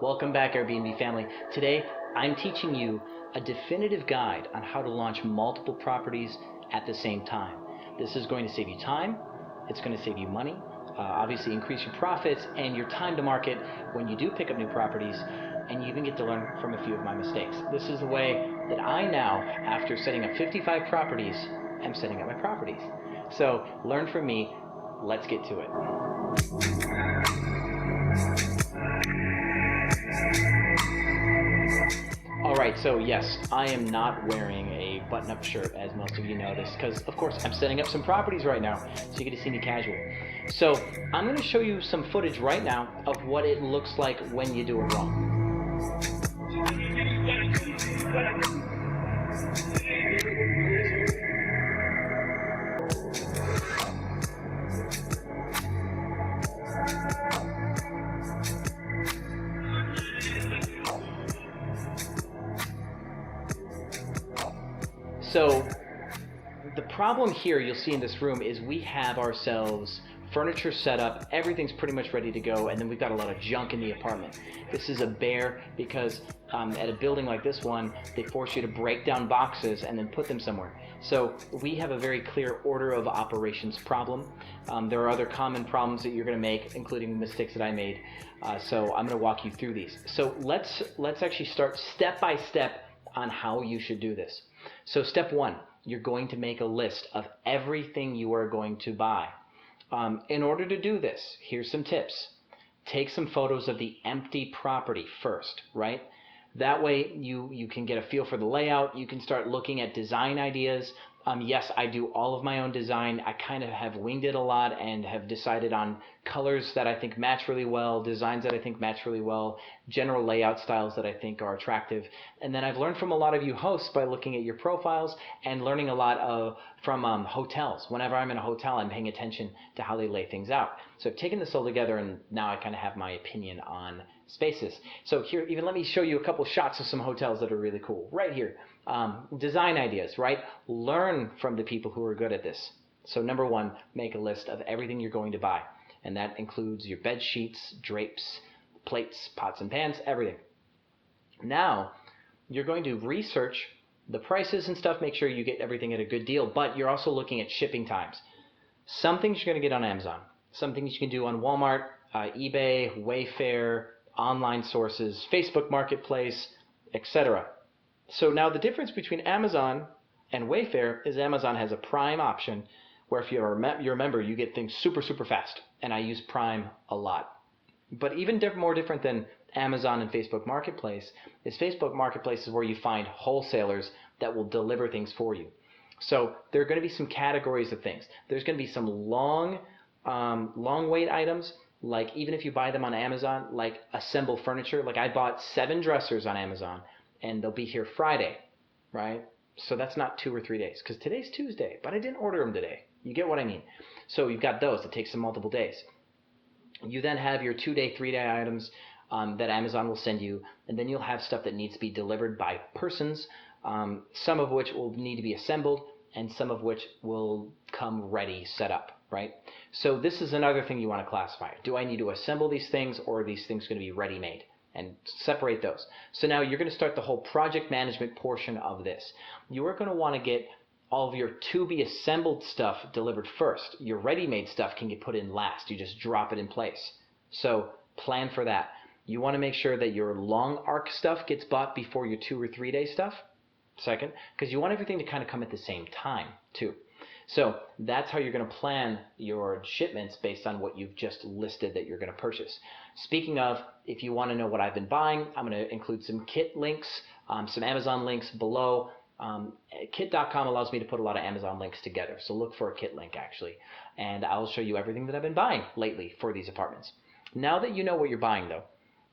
Welcome back, Airbnb family. Today, I'm teaching you a definitive guide on how to launch multiple properties at the same time. This is going to save you time, it's going to save you money, obviously increase your profits and your time to market when you do pick up new properties, and you even get to learn from a few of my mistakes. This is the way that I now, after setting up 55 properties, am setting up my properties. So learn from me. Let's get to it. Alright, so yes, I am not wearing a button-up shirt, as most of you noticed, because of course I'm setting up some properties right now, so you get to see me casual. So I'm going to show you some footage right now of what it looks like when you do it wrong. So the problem here you'll see in this room is we have ourselves furniture set up, everything's pretty much ready to go, and then we've got a lot of junk in the apartment. This is a bear because at a building like this one, they force you to break down boxes and then put them somewhere. So we have a very clear order of operations problem. There are other common problems that you're going to make, including mistakes that I made. So I'm going to walk you through these. So let's actually start step by step on how you should do this. So step one, you're going to make a list of everything you are going to buy. In order to do this, here's some tips. Take some photos of the empty property first, right? That way you can get a feel for the layout. You can start looking at design ideas. Yes, I do all of my own design. I kind of have winged it a lot and have decided on colors that I think match really well, designs that I think match really well, general layout styles that I think are attractive. And then I've learned from a lot of you hosts by looking at your profiles and learning a lot from hotels. Whenever I'm in a hotel, I'm paying attention to how they lay things out. So I've taken this all together, and now I kind of have my opinion on spaces. So here, even let me show you a couple shots of some hotels that are really cool. Right here. Design ideas, right? Learn from the people who are good at this. So number one, make a list of everything you're going to buy. And that includes your bed sheets, drapes, plates, pots and pans, everything. Now, you're going to research the prices and stuff, make sure you get everything at a good deal, but you're also looking at shipping times. Some things you're going to get on Amazon. Some things you can do on Walmart, eBay, Wayfair, online sources, Facebook Marketplace, etc. So now the difference between Amazon and Wayfair is Amazon has a Prime option where if you're a member, you get things super, super fast. And I use Prime a lot. But even more different than Amazon and Facebook Marketplace is Facebook Marketplace is where you find wholesalers that will deliver things for you. So there are going to be some categories of things. There's going to be some long wait items, like even if you buy them on Amazon, like assemble furniture. Like I bought 7 dressers on Amazon, and they'll be here Friday, right? So that's not 2 or 3 days, because today's Tuesday, but I didn't order them today. You get what I mean? So you've got those that take some multiple days. You then have your 2-day, 3-day items that Amazon will send you, and then you'll have stuff that needs to be delivered by persons, some of which will need to be assembled, and some of which will come ready, set up, right? So this is another thing you want to classify. Do I need to assemble these things, or are these things going to be ready-made? And separate those. So now you're going to start the whole project management portion of this. You are going to want to get all of your to-be assembled stuff delivered first. Your ready-made stuff can get put in last. You just drop it in place. So plan for that. You want to make sure that your long arc stuff gets bought before your 2 or 3 day stuff. Second, because you want everything to kind of come at the same time too. So that's how you're going to plan your shipments based on what you've just listed that you're going to purchase. Speaking of, if you want to know what I've been buying, I'm going to include some kit links, some Amazon links below. Kit.com allows me to put a lot of Amazon links together, so look for a kit link actually. And I'll show you everything that I've been buying lately for these apartments. Now that you know what you're buying though,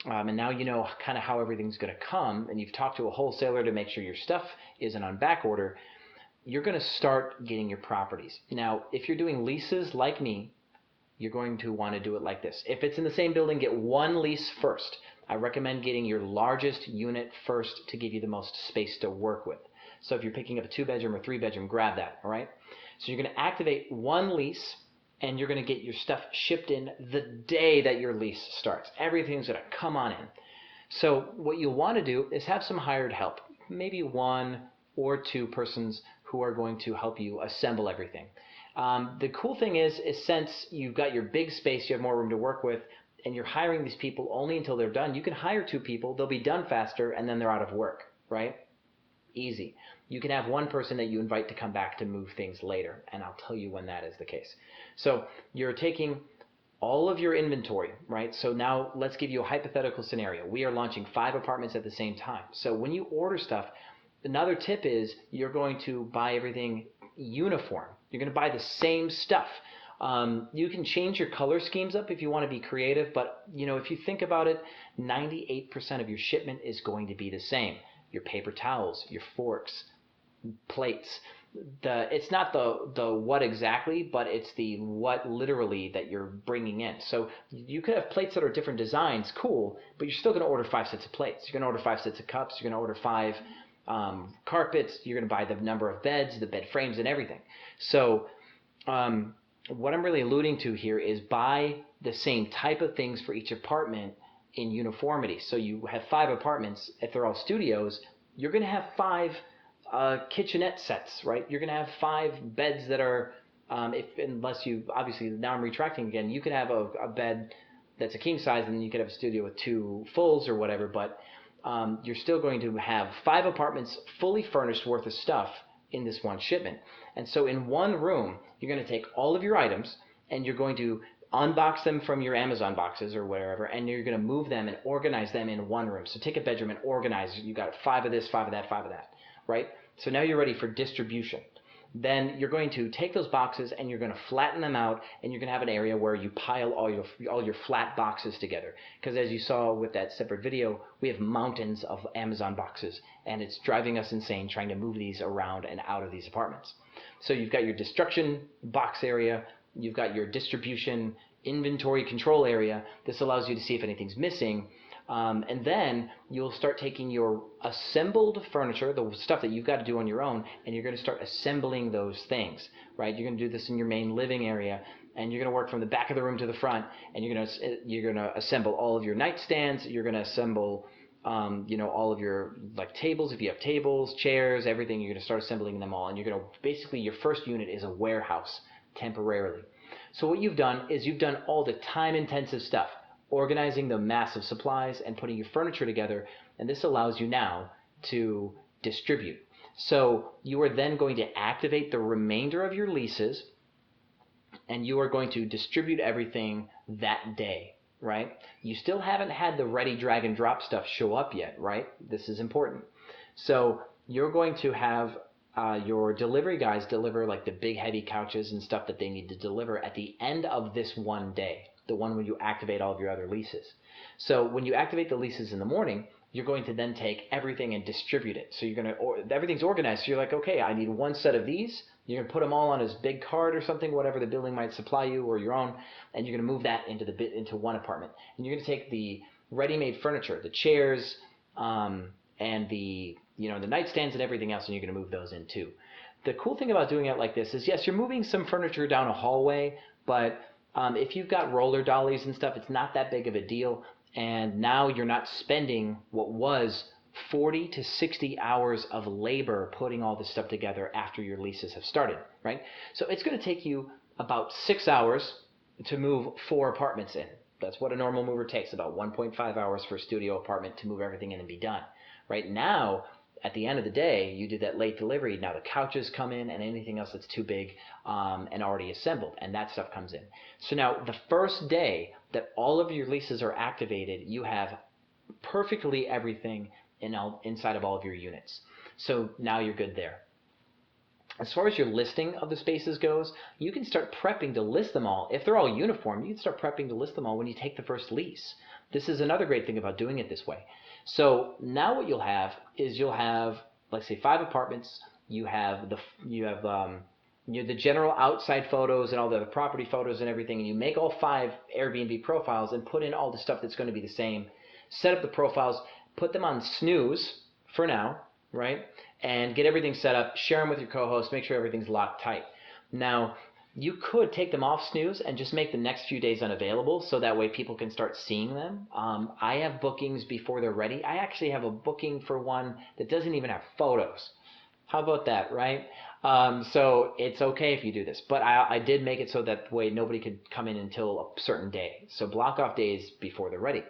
and now you know kind of how everything's going to come, and you've talked to a wholesaler to make sure your stuff isn't on back order, you're going to start getting your properties. Now, if you're doing leases like me, you're going to want to do it like this. If it's in the same building, get one lease first. I recommend getting your largest unit first to give you the most space to work with. So if you're picking up a 2-bedroom or 3-bedroom, grab that, all right? So you're going to activate one lease, and you're going to get your stuff shipped in the day that your lease starts. Everything's going to come on in. So what you'll want to do is have some hired help, maybe one or two persons who are going to help you assemble everything. The cool thing is since you've got your big space, you have more room to work with, and you're hiring these people only until they're done, you can hire two people, they'll be done faster, and then they're out of work, right? Easy. You can have one person that you invite to come back to move things later, and I'll tell you when that is the case. So you're taking all of your inventory, right? So now let's give you a hypothetical scenario. We are launching 5 apartments at the same time. So when you order stuff, another tip is you're going to buy everything uniform. You're going to buy the same stuff. You can change your color schemes up if you want to be creative, but if you think about it, 98% of your shipment is going to be the same. Your paper towels, your forks, plates. It's not the what exactly, but it's the what literally that you're bringing in. So you could have plates that are different designs, cool, but you're still going to order 5 sets of plates. You're going to order 5 sets of cups. You're going to order 5 carpets. You're going to buy the number of beds, the bed frames, and everything. So what I'm really alluding to here is buy the same type of things for each apartment in uniformity. So you have 5 apartments. If they're all studios, you're going to have 5 kitchenette sets, right? You're going to have 5 beds that are, unless you, obviously, now I'm retracting again, you could have a bed that's a king size, and then you could have a studio with 2 fulls or whatever, but you're still going to have 5 apartments fully furnished worth of stuff in this one shipment. And so in one room, you're going to take all of your items, and you're going to unbox them from your Amazon boxes or wherever, and you're going to move them and organize them in one room. So take a bedroom and organize. You got 5 of this, 5 of that, 5 of that, right? So now you're ready for distribution. Then you're going to take those boxes and you're going to flatten them out, and you're going to have an area where you pile all your flat boxes together. Because as you saw with that separate video, we have mountains of Amazon boxes, and it's driving us insane trying to move these around and out of these apartments. So you've got your destruction box area, you've got your distribution inventory control area. This allows you to see if anything's missing. And then you'll start taking your assembled furniture, the stuff that you've got to do on your own, and you're going to start assembling those things, right? You're going to do this in your main living area, and you're going to work from the back of the room to the front, and you're going to assemble all of your nightstands. You're going to assemble, all of your tables, if you have tables, chairs, everything. You're going to start assembling them all, and you're going to basically your first unit is a warehouse temporarily. So what you've done is you've done all the time-intensive stuff, organizing the massive supplies and putting your furniture together, and this allows you now to distribute. So you are then going to activate the remainder of your leases, and you are going to distribute everything that day, right? You still haven't had the ready drag and drop stuff show up yet, right? This is important. So you're going to have your delivery guys deliver the big heavy couches and stuff that they need to deliver at the end of this one day, the one where you activate all of your other leases. So when you activate the leases in the morning, you're going to then take everything and distribute it. So everything's organized. So you're like, okay, I need 1 set of these. You're going to put them all on this big cart or something, whatever the building might supply you or your own, and you're going to move that into one apartment. And you're going to take the ready-made furniture, the chairs, and the nightstands and everything else, and you're going to move those in too. The cool thing about doing it like this is, yes, you're moving some furniture down a hallway, but if you've got roller dollies and stuff, it's not that big of a deal, and now you're not spending what was 40 to 60 hours of labor putting all this stuff together after your leases have started, right? So it's going to take you about 6 hours to move 4 apartments in. That's what a normal mover takes, about 1.5 hours for a studio apartment to move everything in and be done. Right now, at the end of the day, you did that late delivery. Now the couches come in and anything else that's too big and already assembled, and that stuff comes in. So now the first day that all of your leases are activated, you have perfectly everything inside of all of your units. So now you're good there. As far as your listing of the spaces goes, you can start prepping to list them all. If they're all uniform, you can start prepping to list them all when you take the first lease. This is another great thing about doing it this way. So now what you'll have is let's say 5 apartments. You have the general outside photos and all the other property photos and everything, and you make all 5 Airbnb profiles and put in all the stuff that's going to be the same. Set up the profiles, put them on snooze for now, right? And get everything set up, share them with your co-host, make sure everything's locked tight. Now, You could take them off snooze and just make the next few days unavailable so that way people can start seeing them. I have bookings before they're ready. I actually have a booking for one that doesn't even have photos. How about that, right? So it's okay if you do this, but I did make it so that way nobody could come in until a certain day. So block off days before they're ready.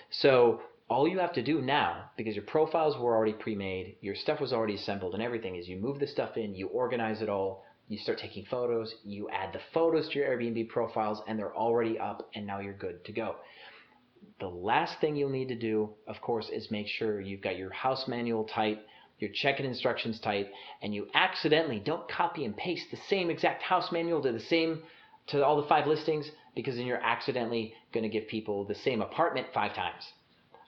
So all you have to do now, because your profiles were already pre-made, your stuff was already assembled and everything, is you move the stuff in, you organize it all, you start taking photos, you add the photos to your Airbnb profiles, and they're already up, and now you're good to go. The last thing you'll need to do, of course, is make sure you've got your house manual tight, your check-in instructions tight, and you accidentally don't copy and paste the same exact house manual to all the 5 listings, because then you're accidentally going to give people the same apartment 5 times.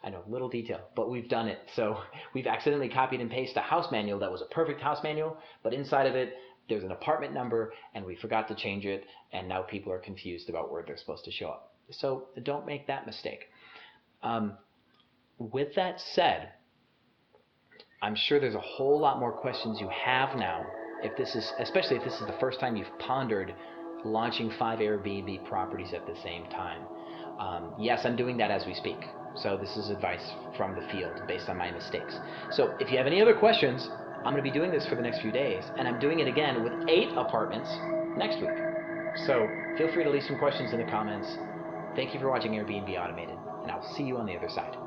I know, little detail, but we've done it. So we've accidentally copied and pasted a house manual that was a perfect house manual, but inside of it, there's an apartment number, and we forgot to change it, and now people are confused about where they're supposed to show up. So don't make that mistake. With that said, I'm sure there's a whole lot more questions you have now, especially if this is the first time you've pondered launching 5 Airbnb properties at the same time. Yes, I'm doing that as we speak. So this is advice from the field based on my mistakes. So if you have any other questions, I'm going to be doing this for the next few days, and I'm doing it again with 8 apartments next week. So feel free to leave some questions in the comments. Thank you for watching Airbnb Automated, and I'll see you on the other side.